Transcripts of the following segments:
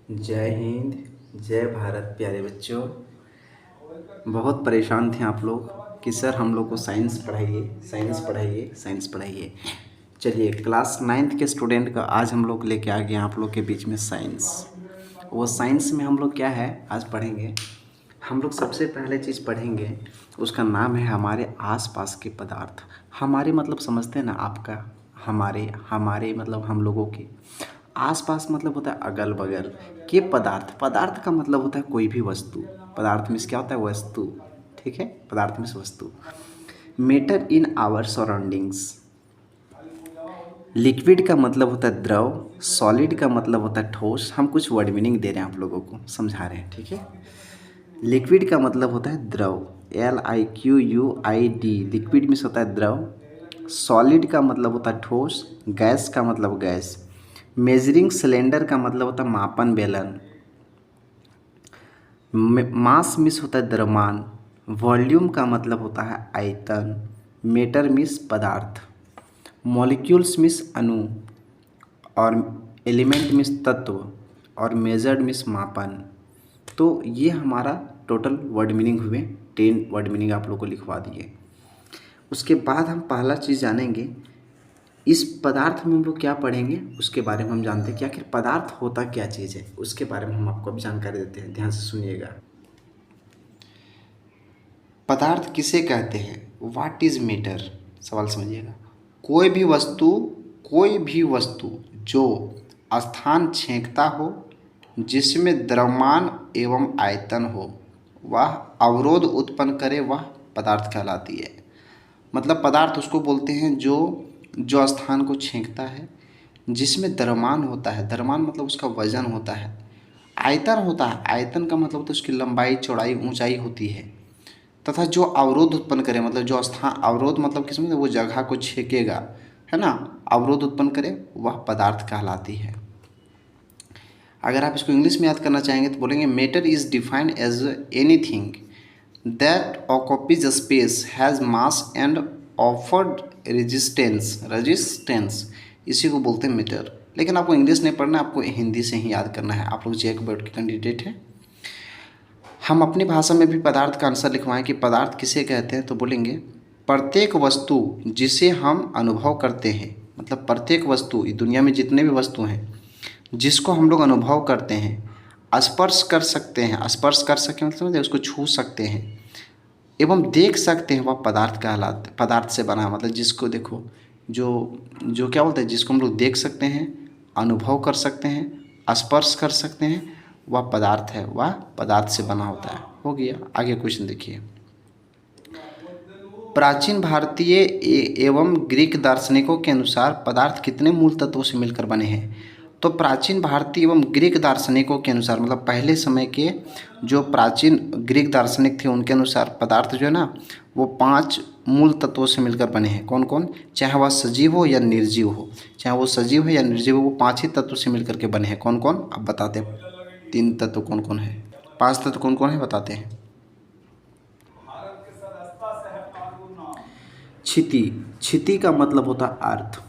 जय हिंद, जय भारत। प्यारे बच्चों, बहुत परेशान थे आप लोग कि सर हम लोग को साइंस पढ़ाइए, साइंस पढ़ाइए, साइंस पढ़ाइए। चलिए, क्लास 9th के स्टूडेंट का आज हम लोग लेके आ गए आप लोग के बीच में साइंस। वो साइंस में हम लोग क्या है आज पढ़ेंगे। हम लोग सबसे पहले चीज़ पढ़ेंगे, उसका नाम है हमारे आसपास के पदार्थ। हमारे मतलब समझते हैं ना आपका, हमारे हमारे मतलब हम लोगों के आसपास मतलब होता है अगल बगल के पदार्थ। पदार्थ का मतलब होता है कोई भी वस्तु। पदार्थ में क्या होता है? वस्तु। ठीक है, पदार्थ में वस्तु। Matter in our surroundings. Liquid का मतलब होता है द्रव, सॉलिड का मतलब होता है ठोस। हम कुछ वर्ड मीनिंग दे रहे हैं आप लोगों को, समझा रहे हैं, ठीक है। लिक्विड का मतलब होता है द्रव, LIQUID। लिक्विड में होता है द्रव। सॉलिड का मतलब होता है ठोस। गैस का मतलब गैस। मेजरिंग सिलेंडर का मतलब होता है मापन बेलन। मास मिस होता है द्रव्यमान। वॉल्यूम का मतलब होता है आयतन। मेटर मिस पदार्थ। मॉलिक्यूल्स मिस अणु। और एलिमेंट मिस तत्व। और मेजर्ड मिस मापन। तो ये हमारा टोटल वर्ड मीनिंग हुए। 10 वर्ड मीनिंग आप लोग को लिखवा दिए। उसके बाद हम पहला चीज़ जानेंगे, इस पदार्थ में हम लोग क्या पढ़ेंगे उसके बारे में हम जानते हैं कि आखिर पदार्थ होता क्या चीज़ है। उसके बारे में हम आपको अभी जानकारी देते हैं, ध्यान से सुनिएगा। पदार्थ किसे कहते हैं? What is matter? सवाल समझिएगा। कोई भी वस्तु जो स्थान छेंकता हो, जिसमें द्रव्यमान एवं आयतन हो, वह अवरोध उत्पन्न करे, वह पदार्थ कहलाती है। मतलब पदार्थ उसको बोलते हैं जो स्थान को छेंकता है, जिसमें द्रव्यमान होता है। द्रव्यमान मतलब उसका वजन होता है। आयतन होता है, आयतन का मतलब तो उसकी लंबाई, चौड़ाई, ऊंचाई होती है। तथा जो अवरोध उत्पन्न करे, मतलब जो स्थान, अवरोध मतलब किस में वो जगह को छेकेगा, है ना, अवरोध उत्पन्न करे, वह पदार्थ कहलाती है। अगर आप इसको इंग्लिश में याद करना चाहेंगे तो बोलेंगे matter is defined as anything that occupies space, has mass and offered resistance. इसी को बोलते हैं मैटर। लेकिन आपको इंग्लिश नहीं पढ़ना है, आपको हिंदी से ही याद करना है। आप लोग जेक बोर्ड के कैंडिडेट हैं। हम अपनी भाषा में भी पदार्थ का आंसर लिखवाएं कि पदार्थ किसे कहते हैं, तो बोलेंगे प्रत्येक वस्तु जिसे हम अनुभव करते हैं। मतलब प्रत्येक वस्तु, इस दुनिया में जितने भी वस्तु हैं जिसको हम लोग अनुभव करते हैं, स्पर्श कर सकते हैं, स्पर्श कर सकें मतलब उसको छू सकते हैं एवं देख सकते हैं, वह पदार्थ कहलाते, पदार्थ से बना है। मतलब जिसको देखो, जो जो क्या बोलते हैं, जिसको हम लोग देख सकते हैं, अनुभव कर सकते हैं, स्पर्श कर सकते हैं, वह पदार्थ है, वह पदार्थ से बना होता है। हो गया। आगे क्वेश्चन देखिए। प्राचीन भारतीय एवं ग्रीक दार्शनिकों के अनुसार पदार्थ कितने मूल तत्वों से मिलकर बने हैं? तो प्राचीन भारतीय एवं ग्रीक दार्शनिकों के अनुसार, मतलब पहले समय के जो प्राचीन ग्रीक दार्शनिक थे उनके अनुसार पदार्थ जो है ना, वो 5 मूल तत्वों से मिलकर बने हैं। कौन कौन? चाहे वह सजीव हो या निर्जीव हो, चाहे वो सजीव हो या निर्जीव हो, वो 5 ही तत्वों से मिलकर के बने हैं। कौन कौन? अब बताते हैं। 3 तत्व कौन कौन है, 5 तत्व कौन कौन है, बताते हैं। क्षिति, क्षिति का मतलब होता है अर्थ।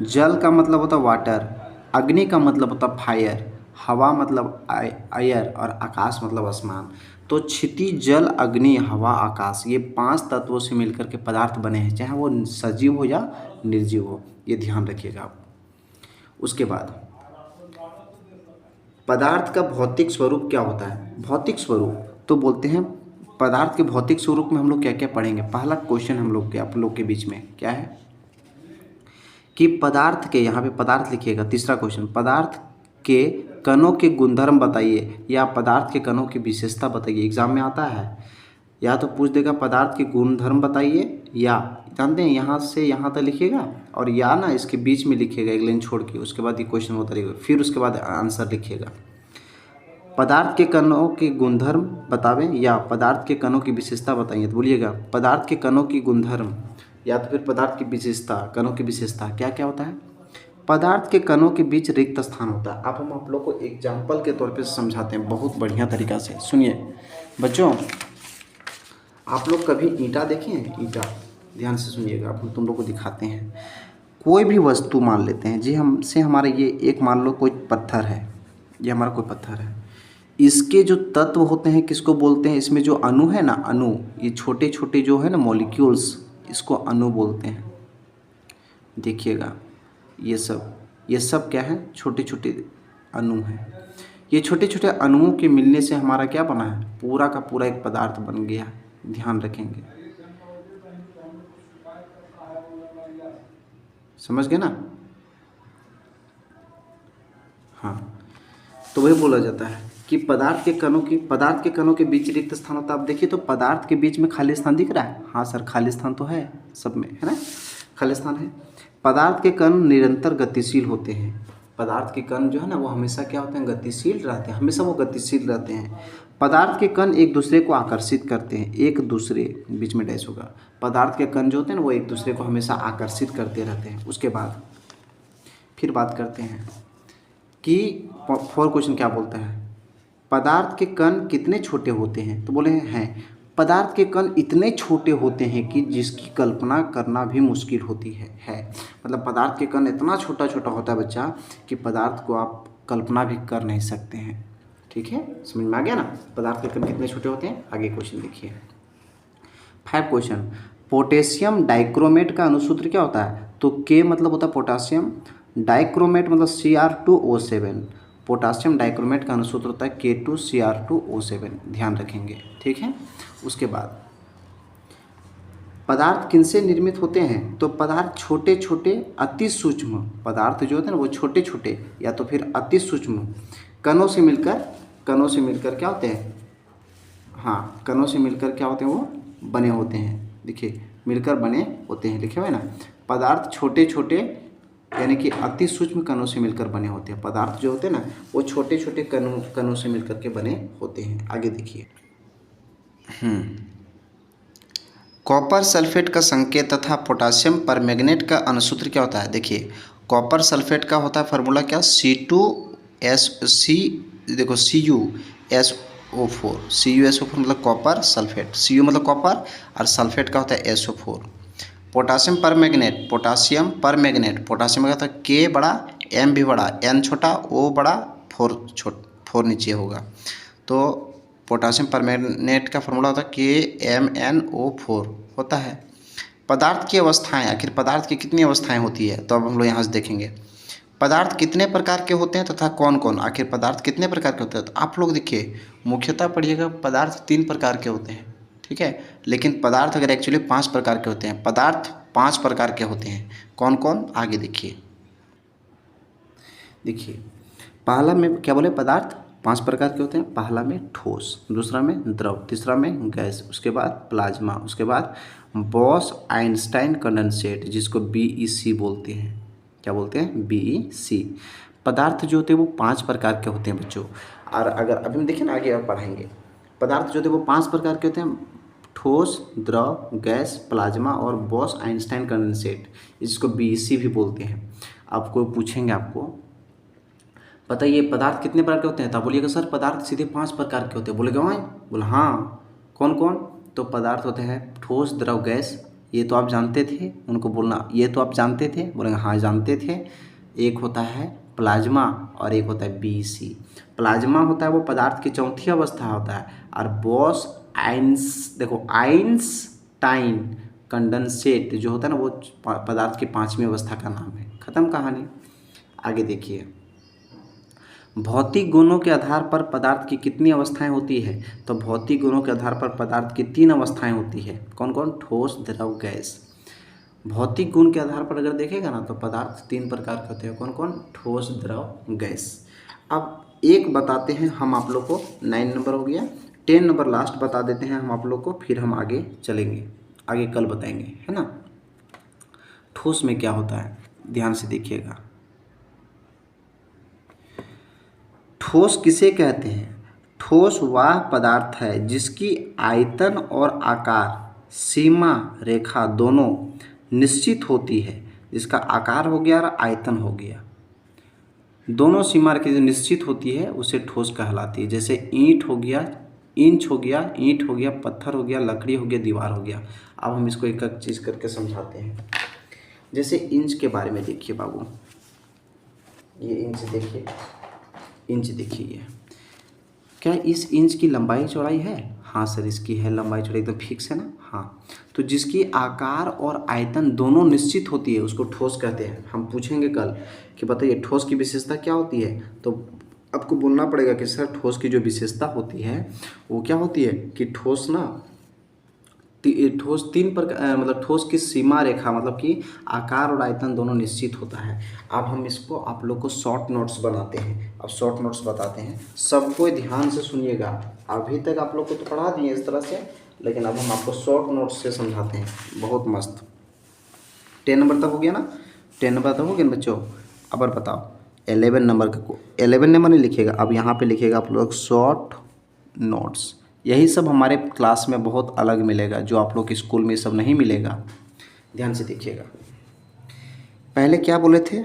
जल का मतलब होता है वाटर। अग्नि का मतलब होता है फायर। हवा मतलब एयर। और आकाश मतलब आसमान। तो क्षिति, जल, अग्नि, हवा, आकाश, ये 5 तत्वों से मिलकर के पदार्थ बने हैं, चाहे वो सजीव हो या निर्जीव हो। ये ध्यान रखिएगा आप। उसके बाद पदार्थ का भौतिक स्वरूप क्या होता है? भौतिक स्वरूप तो बोलते हैं, पदार्थ के भौतिक स्वरूप में हम लोग क्या क्या पढ़ेंगे। पहला क्वेश्चन हम लोग के आप लोग के बीच में क्या है कि पदार्थ के, यहाँ पे पदार्थ लिखिएगा। तीसरा क्वेश्चन, पदार्थ के कणों के गुणधर्म बताइए या पदार्थ के कणों की विशेषता बताइए। एग्जाम में आता है, या तो पूछ देगा पदार्थ के गुणधर्म बताइए, या जानते हैं यहाँ से यहाँ तक लिखिएगा, और या ना इसके बीच में लिखिएगा एक लाइन छोड़ के, उसके बाद ये क्वेश्चन होता रहेगा, फिर उसके बाद आंसर लिखिएगा। पदार्थ के कणों के गुणधर्म बतावें या पदार्थ के कणों की विशेषता बताइए। तो बोलिएगा पदार्थ के कणों की गुणधर्म या तो फिर पदार्थ की विशेषता। कणों की विशेषता क्या क्या होता है? पदार्थ के कणों के बीच रिक्त स्थान होता है। अब हम आप लोग को एग्जाम्पल के तौर पे समझाते हैं बहुत बढ़िया तरीका से। सुनिए बच्चों, आप लोग कभी ईंटा देखे हैं? ईंटा, ध्यान से सुनिएगा, अब हम तुम लोग को दिखाते हैं। कोई भी वस्तु मान लेते हैं जी, हमसे हमारा ये एक मान लो कोई पत्थर है, ये हमारा कोई पत्थर है, इसके जो तत्व होते हैं किसको बोलते हैं, इसमें जो अणु है ना, अणु, ये छोटे छोटे जो है ना मॉलिक्यूल्स, इसको अणु बोलते हैं। देखिएगा ये सब क्या है, छोटे छोटे अणु हैं। ये छोटे छोटे अणुओं के मिलने से हमारा क्या बना है, पूरा का पूरा एक पदार्थ बन गया। ध्यान रखेंगे, समझ गए ना। हाँ, तो वही बोला जाता है कि पदार्थ के कणों के बीच रिक्त स्थान होता है। आप देखिए तो पदार्थ के बीच में खाली स्थान दिख रहा है, हाँ सर खाली स्थान तो है सब में, है ना, खाली स्थान है। पदार्थ के कण निरंतर गतिशील होते हैं। पदार्थ के कण जो है ना वो हमेशा क्या होते हैं, गतिशील रहते हैं, हमेशा वो गतिशील रहते हैं। पदार्थ के कण एक दूसरे को आकर्षित करते हैं, एक दूसरे, बीच में डैश होगा। पदार्थ के कण जो होते हैं ना वो एक दूसरे को हमेशा आकर्षित करते रहते हैं। उसके बाद फिर बात करते हैं कि 4 क्वेश्चन क्या बोलता है, पदार्थ के कण कितने छोटे होते हैं, तो बोले हैं पदार्थ के कण इतने छोटे होते हैं कि जिसकी कल्पना करना भी मुश्किल होती है। मतलब पदार्थ के कण इतना छोटा छोटा होता है बच्चा कि पदार्थ को आप कल्पना भी कर नहीं सकते हैं। ठीक है, समझ में आ गया ना, पदार्थ के कण कितने छोटे होते हैं। आगे क्वेश्चन देखिए 5 क्वेश्चन, पोटेशियम डाइक्रोमेट का अणुसूत्र क्या होता है, तो के मतलब होता है पोटासियम, डाइक्रोमेट मतलब Cr2O7, पोटासियम डाइक्रोमेट का अणुसूत्र होता है K2Cr2O7, ध्यान रखेंगे। ठीक है, उसके बाद पदार्थ किनसे निर्मित होते हैं, तो पदार्थ छोटे छोटे अति सूक्ष्म पदार्थ जो होते हैं ना वो छोटे छोटे या तो फिर अति सूक्ष्म कणों से मिलकर क्या होते हैं, हाँ कणों से मिलकर क्या होते हैं, वो बने होते हैं। देखिए मिलकर बने होते हैं, लिखे हुए ना, पदार्थ छोटे छोटे यानी कि अति सूक्ष्म कणों से मिलकर बने होते हैं। पदार्थ जो होते हैं ना वो छोटे छोटे कणों से मिलकर के बने होते हैं। आगे देखिए कॉपर सल्फेट का संकेत तथा पोटासियम परमैंगनेट का अणुसूत्र क्या होता है। देखिए कॉपर सल्फेट का होता है फार्मूला क्या, CuSO4 मतलब कॉपर सल्फेट, Cu मतलब कॉपर और सल्फेट का होता है SO4। पोटासियम परमैंगनेट पोटासियम का होता है K बड़ा M भी बड़ा N छोटा O बड़ा 4 नीचे होगा। तो पोटासियम परमैंगनेट का फार्मूला होता है KMnO4 होता है। पदार्थ की अवस्थाएं, आखिर पदार्थ की कितनी अवस्थाएं होती है, तो अब हम लोग यहाँ से देखेंगे पदार्थ कितने प्रकार के होते हैं तथा कौन कौन, आखिर पदार्थ कितने प्रकार के होते हैं। तो आप लोग देखिए मुख्यतः पढ़िएगा पदार्थ 3 प्रकार के होते हैं, ठीक है, लेकिन पदार्थ अगर एक्चुअली 5 प्रकार के होते हैं। पदार्थ 5 प्रकार के होते हैं, कौन कौन, आगे देखिए पहला में क्या बोले, पदार्थ 5 प्रकार के होते हैं। पहला में ठोस, दूसरा में द्रव, तीसरा में गैस, उसके बाद प्लाज्मा, उसके बाद बॉस आइंस्टाइन कंडेंसेट जिसको BEC बोलते हैं। क्या बोलते हैं, BEC। पदार्थ जो होते हैं वो 5 प्रकार के होते हैं बच्चों। और अगर अभी हम देखें ना आगे और पढ़ाएंगे, पदार्थ जो होते हैं वो 5 प्रकार के होते हैं, ठोस, द्रव, गैस, प्लाज्मा और बॉस आइंस्टाइन कंडेंसेट जिसको BEC भी बोलते हैं। आपको पूछेंगे, आपको पता है ये पदार्थ कितने प्रकार के होते हैं, तो बोलिएगा सर पदार्थ सीधे 5 प्रकार के होते हैं। बोलेगा वहाँ, बोला हाँ, कौन कौन, तो पदार्थ होते हैं ठोस, द्रव, गैस, ये तो आप जानते थे, उनको बोलना ये तो आप जानते थे, बोलेंगे हाँ जानते थे। एक होता है प्लाज्मा और एक होता है BEC। प्लाज्मा होता है वो पदार्थ की चौथी अवस्था होता है, और बॉस आइंस्टाइन कंडेंसेट जो होता है ना वो पदार्थ की 5वीं अवस्था का नाम है। खत्म कहानी। आगे देखिए भौतिक गुणों के आधार पर पदार्थ की कितनी अवस्थाएं होती है, तो भौतिक गुणों के आधार पर पदार्थ की 3 अवस्थाएं होती है। कौन कौन, ठोस, द्रव, गैस। भौतिक गुण के आधार पर अगर देखेगा ना तो पदार्थ 3 प्रकार के होते हैं। कौन कौन, ठोस, द्रव, गैस। अब एक बताते हैं हम आप लोग को, 9 नंबर हो गया, 10 नंबर लास्ट बता देते हैं हम आप लोग को, फिर हम आगे चलेंगे, आगे कल बताएंगे, है ना। ठोस में क्या होता है, ध्यान से देखिएगा। ठोस किसे कहते हैं, ठोस वह पदार्थ है जिसकी आयतन और आकार, सीमा रेखा दोनों निश्चित होती है। जिसका आकार हो गया और आयतन हो गया, दोनों सीमा रेखा जो निश्चित होती है उसे ठोस कहलाती है। जैसे ईंट हो गया, इंच हो गया, ईंट हो गया, पत्थर हो गया, लकड़ी हो गया, दीवार हो गया। अब हम इसको एक एक चीज़ करके समझाते हैं। जैसे इंच के बारे में देखिए बाबू, ये इंच देखिए, इंच देखिए ये। क्या इस इंच की लंबाई चौड़ाई है? हाँ सर इसकी है लंबाई चौड़ाई, एकदम फिक्स है ना। हाँ, तो जिसकी आकार और आयतन दोनों निश्चित होती है उसको ठोस कहते हैं। हम पूछेंगे कल कि बताइए ठोस की विशेषता क्या होती है, तो आपको बोलना पड़ेगा कि सर ठोस की जो विशेषता होती है वो क्या होती है कि ठोस ना ठोस तीन प्रकार मतलब ठोस की सीमा रेखा मतलब कि आकार और आयतन दोनों निश्चित होता है। अब हम इसको आप लोग को शॉर्ट नोट्स बनाते हैं। अब शॉर्ट नोट्स बताते हैं, सबको ध्यान से सुनिएगा। अभी तक आप लोग को तो पढ़ा दिए इस तरह से, लेकिन अब हम आपको शॉर्ट नोट्स से समझाते हैं। बहुत मस्त। 10 नंबर तक हो गया ना? 10 नंबर तक हो गया ना बच्चों? अब बताओ 11 नंबर का 11 नंबर नहीं लिखिएगा, अब यहाँ पे लिखिएगा आप लोग शॉर्ट नोट्स। यही सब हमारे क्लास में बहुत अलग मिलेगा, जो आप लोग के स्कूल में ये सब नहीं मिलेगा। ध्यान से देखिएगा। पहले क्या बोले थे?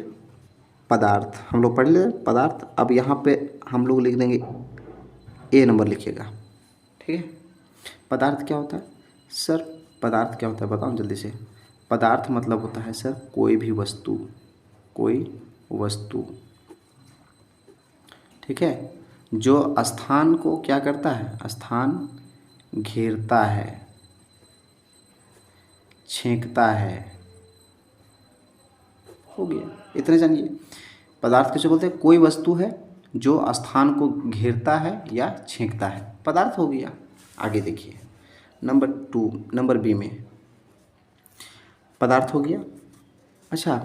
पदार्थ हम लोग पढ़ ले पदार्थ। अब यहाँ पे हम लोग लिख देंगे ए नंबर लिखिएगा, ठीक है। पदार्थ क्या होता है सर? पदार्थ क्या होता है बताओ जल्दी से। पदार्थ मतलब होता है सर कोई भी वस्तु, कोई वस्तु, ठीक है, जो स्थान को क्या करता है? स्थान घेरता है, छेंकता है। हो गया, इतने जानिए। पदार्थ किसे बोलते हैं? कोई वस्तु है जो स्थान को घेरता है या छेंकता है, पदार्थ हो गया। आगे देखिए नंबर 2 नंबर बी में पदार्थ हो गया। अच्छा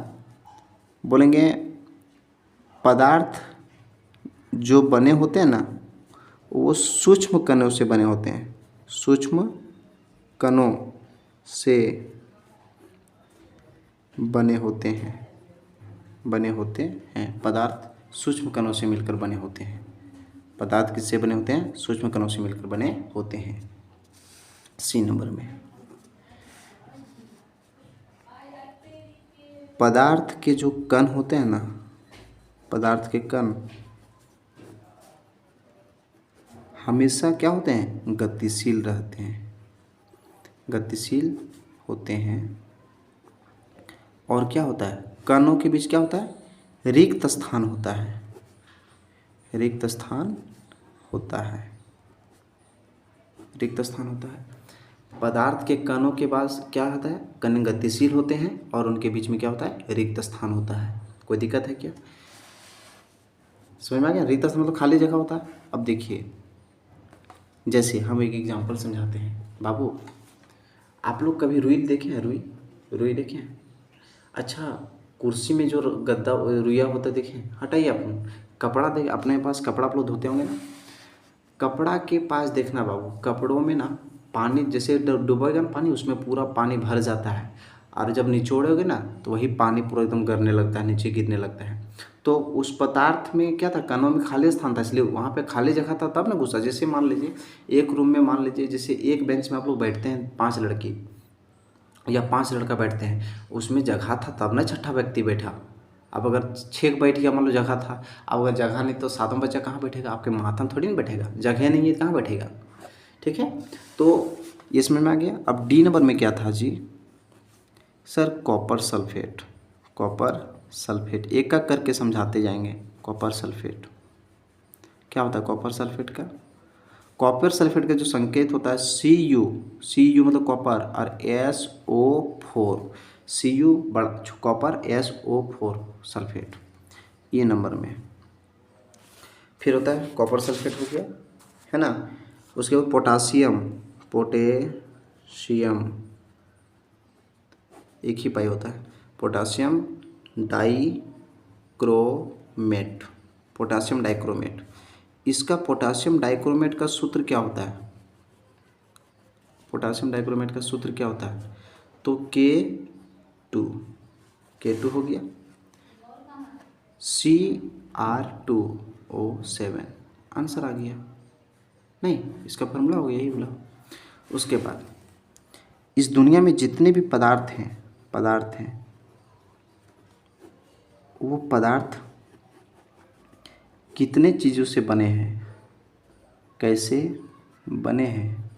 बोलेंगे पदार्थ जो बने होते हैं ना वो सूक्ष्म कणों से बने होते हैं, सूक्ष्म कणों से बने होते हैं, बने होते हैं। पदार्थ सूक्ष्म कणों से मिलकर बने होते हैं। पदार्थ किससे बने होते हैं? सूक्ष्म कणों से मिलकर बने होते हैं। सी नंबर में पदार्थ के जो कण होते हैं ना, पदार्थ के कण हमेशा क्या होते हैं? गतिशील रहते हैं, गतिशील होते हैं। और क्या होता है? कणों के बीच क्या होता है? रिक्त स्थान होता है, रिक्त स्थान होता है, रिक्त स्थान होता है। पदार्थ के कणों के पास क्या होता है? कण गतिशील होते हैं और उनके बीच में क्या होता है? रिक्त स्थान होता है। कोई दिक्कत है क्या? समझ में आ गया? रिक्त स्थान मतलब खाली जगह होता है। अब देखिए जैसे हम एक एग्जांपल समझाते हैं। बाबू आप लोग कभी रुई देखे हैं? रुई, रुई देखे हैं? अच्छा कुर्सी में जो गद्दा रुइया होता है देखें? हटाइए आप कपड़ा देख, अपने पास कपड़ा आप लोग धोते होंगे ना, कपड़ा के पास देखना बाबू, कपड़ों में ना पानी जैसे डूबेगा ना पानी, उसमें पूरा पानी भर जाता है और जब निचोड़ोगे ना तो वही पानी पूरा एकदम गिरने लगता है, नीचे गिरने लगता है। तो उस पदार्थ में क्या था? कणों में खाली स्थान था, इसलिए वहाँ पे खाली जगह था तब ना घुसा। जैसे मान लीजिए एक रूम में, मान लीजिए जैसे एक बेंच में आप लोग बैठते हैं 5 लड़की या 5 लड़का बैठते हैं, उसमें जगह था तब ना छठा व्यक्ति बैठा। अब अगर 6 बैठ गया मान लो जगह था, अब अगर जगह नहीं तो 7वां बच्चा कहाँ बैठेगा? आपके माथा में थोड़ी ना बैठेगा, जगह नहीं है कहाँ बैठेगा? ठीक है, तो ये समझ में आ गया। अब डी नंबर में क्या था जी? Sir copper sulphate, copper sulphate एक एक करके समझाते जाएंगे। कॉपर सल्फेट क्या होता है? कॉपर सल्फेट का, कॉपर सल्फेट का जो संकेत होता है Cu, Cu मतलब कॉपर और SO4, Cu बड़ा कॉपर SO4 सल्फेट, ये नंबर में। फिर होता है कॉपर सल्फेट हो गया है ना। उसके बाद पोटासियम, पोटेशियम एक ही पाई होता है, पोटासियम डाइक्रोमेट, पोटासियम डाइक्रोमेट। इसका पोटासियम डाइक्रोमेट का सूत्र क्या होता है? पोटासियम डाइक्रोमेट का सूत्र क्या होता है? तो K2, K2 हो गया, Cr2O7 आंसर आ गया। नहीं इसका फॉर्मूला हो गया, यही बोला। उसके बाद इस दुनिया में जितने भी पदार्थ हैं, पदार्थ हैं, वो पदार्थ कितने चीज़ों से बने हैं, कैसे बने हैं?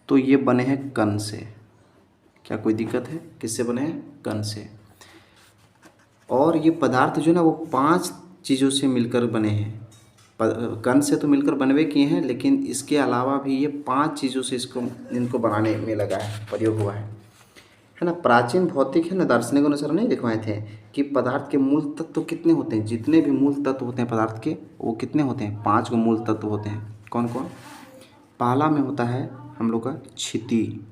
तो ये बने हैं कण से। क्या कोई दिक्कत है? किससे बने हैं? कण से। और ये पदार्थ जो है ना वो 5 चीज़ों से मिलकर बने हैं। कण से तो मिलकर बनवे किए हैं, लेकिन इसके अलावा भी ये 5 चीज़ों से इनको बनाने में लगा है, प्रयोग हुआ है ना। प्राचीन भौतिक है ना दार्शनिकों ने सर नहीं लिखवाए थे कि पदार्थ के मूल तत्व कितने होते हैं। जितने भी मूल तत्व होते हैं पदार्थ के वो कितने होते हैं, 5 गो मूल तत्व होते हैं। कौन कौन? पहला में होता है हम लोग का क्षिति,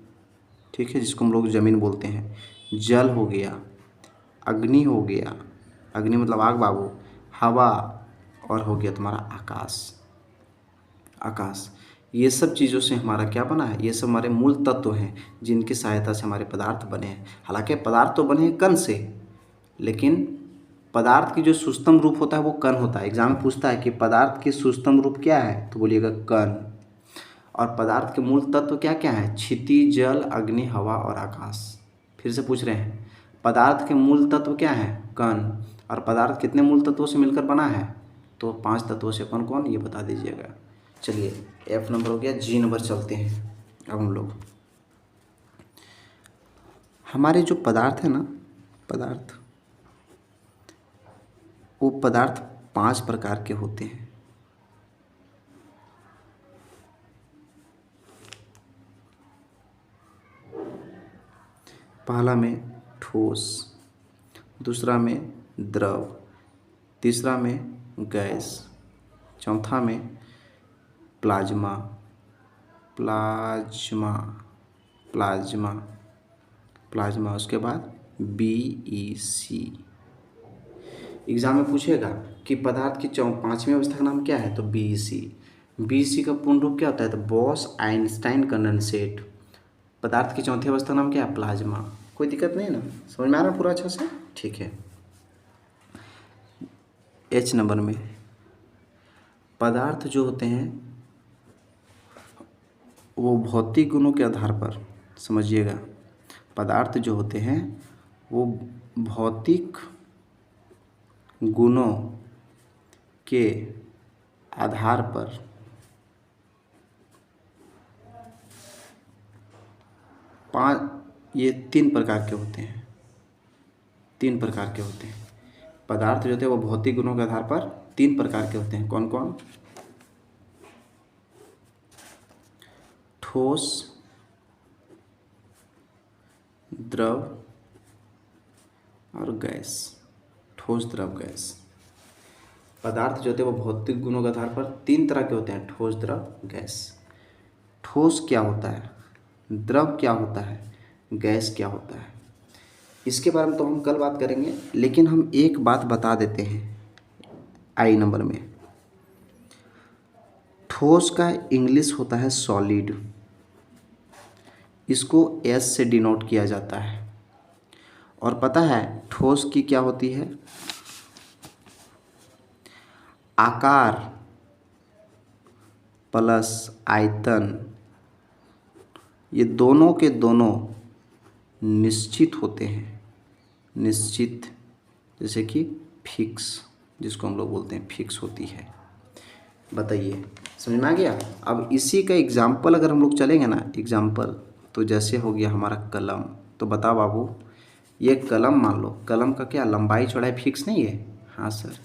ठीक है, जिसको हम लोग ज़मीन बोलते हैं। जल हो गया, अग्नि हो गया, अग्नि मतलब आग बाबू, हवा, और हो गया तुम्हारा आकाश। आकाश, ये सब चीज़ों से हमारा क्या बना है, ये सब हमारे मूल तत्व हैं जिनकी सहायता से हमारे पदार्थ बने हैं। हालांकि पदार्थ तो बने हैं कण से, लेकिन पदार्थ की जो सूक्ष्म रूप होता है वो कण होता है। एग्जाम में पूछता है कि पदार्थ की सूक्ष्म रूप क्या है, तो बोलिएगा कण। और पदार्थ के मूल तत्व क्या क्या है? क्षिति, जल, अग्नि, हवा और आकाश। फिर से पूछ रहे हैं, पदार्थ के मूल तत्व क्या है? कण। और पदार्थ कितने मूल तत्वों से मिलकर बना है? तो 5 तत्वों से। कौन कौन, ये बता दीजिएगा। चलिए F नंबर हो गया। G नंबर चलते हैं अब हम लोग। हमारे जो पदार्थ है ना, पदार्थ, वो पदार्थ 5 प्रकार के होते हैं। पहला में ठोस, दूसरा में द्रव, तीसरा में गैस, चौथा में प्लाज्मा, प्लाज्मा, प्लाज्मा, प्लाज्मा, उसके बाद BEC। एग्जाम में पूछेगा कि पदार्थ की 5वीं अवस्था का नाम क्या है, तो BEC। BEC का पूर्ण रूप क्या होता है, तो बॉस आइंस्टाइन कंडेंसेट। पदार्थ की 4थी अवस्था का नाम क्या है, प्लाज्मा। कोई दिक्कत नहीं है ना, समझ में आ रहा है पूरा अच्छा से? ठीक है। H नंबर में पदार्थ जो होते हैं वो भौतिक गुणों के आधार पर, समझिएगा, पदार्थ जो होते हैं वो भौतिक गुणों के आधार पर ये 3 प्रकार के होते हैं। 3 प्रकार के होते हैं पदार्थ जो होते हैं वो भौतिक गुणों के आधार पर 3 प्रकार के होते हैं। कौन कौन? ठोस, द्रव और गैस। ठोस, द्रव, गैस। पदार्थ जो होते हैं वो भौतिक गुणों के आधार पर 3 तरह के होते हैं, ठोस, द्रव, गैस। ठोस क्या होता है, द्रव क्या होता है, गैस क्या होता है, इसके बारे में तो हम कल बात करेंगे, लेकिन हम एक बात बता देते हैं। I नंबर में ठोस का इंग्लिश होता है सॉलिड, इसको S से डिनोट किया जाता है। और पता है ठोस की क्या होती है? आकार प्लस आयतन, ये दोनों के दोनों निश्चित होते हैं। निश्चित, जैसे कि फिक्स, जिसको हम लोग बोलते हैं फिक्स होती है। बताइए समझ में आ गया? अब इसी का एग्जाम्पल अगर हम लोग चलेंगे ना, एग्जाम्पल, तो जैसे हो गया हमारा कलम। तो बता बाबू, ये कलम मान लो, कलम का क्या लंबाई चौड़ाई फिक्स नहीं है? हाँ सर।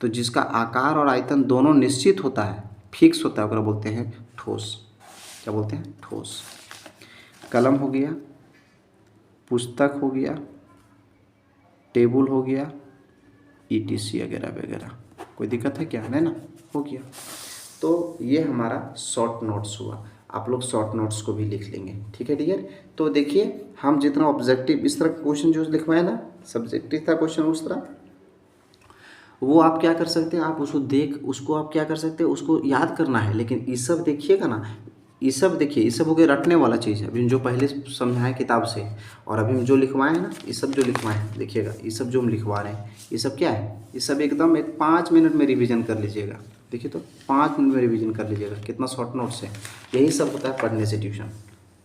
तो जिसका आकार और आयतन दोनों निश्चित होता है, फिक्स होता है, ओकरा बोलते हैं ठोस। क्या बोलते हैं? ठोस। कलम हो गया, पुस्तक हो गया, टेबल हो गया, ETC वगैरह वगैरह। कोई दिक्कत है क्या? नहीं ना, हो गया। तो ये हमारा शॉर्ट नोट्स हुआ। आप लोग शॉर्ट नोट्स को भी लिख लेंगे, ठीक है डियर। तो देखिए हम जितना ऑब्जेक्टिव, इस तरह क्वेश्चन जो लिखवाए ना, सब्जेक्टिव था क्वेश्चन उस तरह, वो आप क्या कर सकते हैं, आप उसको आप क्या कर सकते हैं, उसको याद करना है। लेकिन ये सब देखिएगा ना, ये सब देखिए, ये सब हो गया रटने वाला चीज़ है। अभी जो पहले समझाएं किताब से, और अभी हम जो लिखवाए हैं ना, ये सब जो लिखवाए हैं देखिएगा, ये सब जो हम लिखवा रहे हैं, ये सब क्या है, ये सब एकदम 5 मिनट में रिवीजन कर लीजिएगा। देखिए तो 5 मिनट में रिवीजन कर लीजिएगा, कितना शॉर्ट नोट्स है। यही सब होता है पढ़ने से ट्यूशन।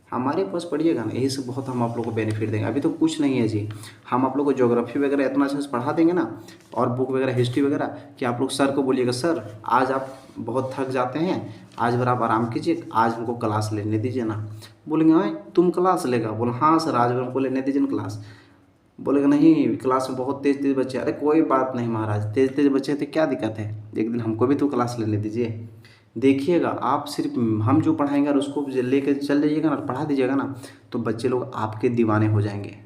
हमारे पास पढ़िएगा ना, यही सब बहुत हम आप लोग को बेनिफिट देंगे। अभी तो कुछ नहीं है जी, हम आप लोग को ज्योग्राफी वगैरह इतना अच्छा से पढ़ा देंगे ना, और बुक वगैरह हिस्ट्री वगैरह, कि आप लोग सर को बोलिएगा सर आज आप बहुत थक जाते हैं, आज भर आप आराम कीजिए, आज हमको क्लास लेने दीजिए ना। बोलेंगे हाँ तुम क्लास लेगा? बोले हाँ सर आज भर हमको लेने दीजिए ना क्लास। बोलेगा नहीं क्लास में बहुत तेज तेज बच्चे। अरे कोई बात नहीं महाराज, तेज तेज बच्चे तो क्या दिक्कत है, एक दिन हमको भी तो क्लास लेने दीजिए। देखिएगा आप सिर्फ हम जो पढ़ाएंगे और उसको लेकर चल जाइएगा ना, पढ़ा दीजिएगा ना, तो बच्चे लोग आपके दीवाने हो जाएंगे।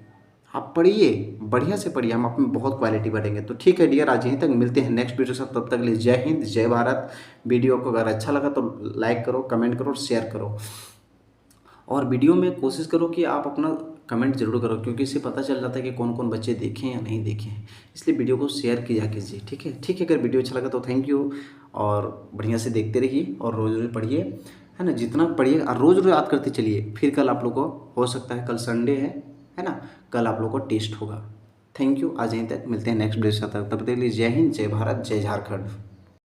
आप पढ़िए, बढ़िया से पढ़िए, हम अपनी बहुत क्वालिटी बढ़ेंगे। तो ठीक है डियर, आज यहीं तक मिलते हैं नेक्स्ट वीडियो से, तब तक के लिए जय हिंद जय भारत। वीडियो को अगर अच्छा लगा तो लाइक करो, कमेंट करो और शेयर करो, और वीडियो में कोशिश करो कि आप अपना कमेंट जरूर करो, क्योंकि इससे पता चल जाता है कि कौन कौन बच्चे देखें या नहीं देखें। इसलिए वीडियो को शेयर किया कीजिए, ठीक है। ठीक है, अगर वीडियो अच्छा लगा तो थैंक यू, और बढ़िया से देखते रहिए और रोज़ रोज़ पढ़िए, है ना। जितना पढ़िए और रोज़ रोज़ याद करते चलिए, फिर कल आप लोग को हो सकता है, कल संडे है ना, कल आप लोग को टेस्ट होगा। थैंक यू, आज यहीं तक मिलते हैं नेक्स्ट वीडियो के साथ, तब तक के लिए जय हिंद जय भारत जय झारखंड।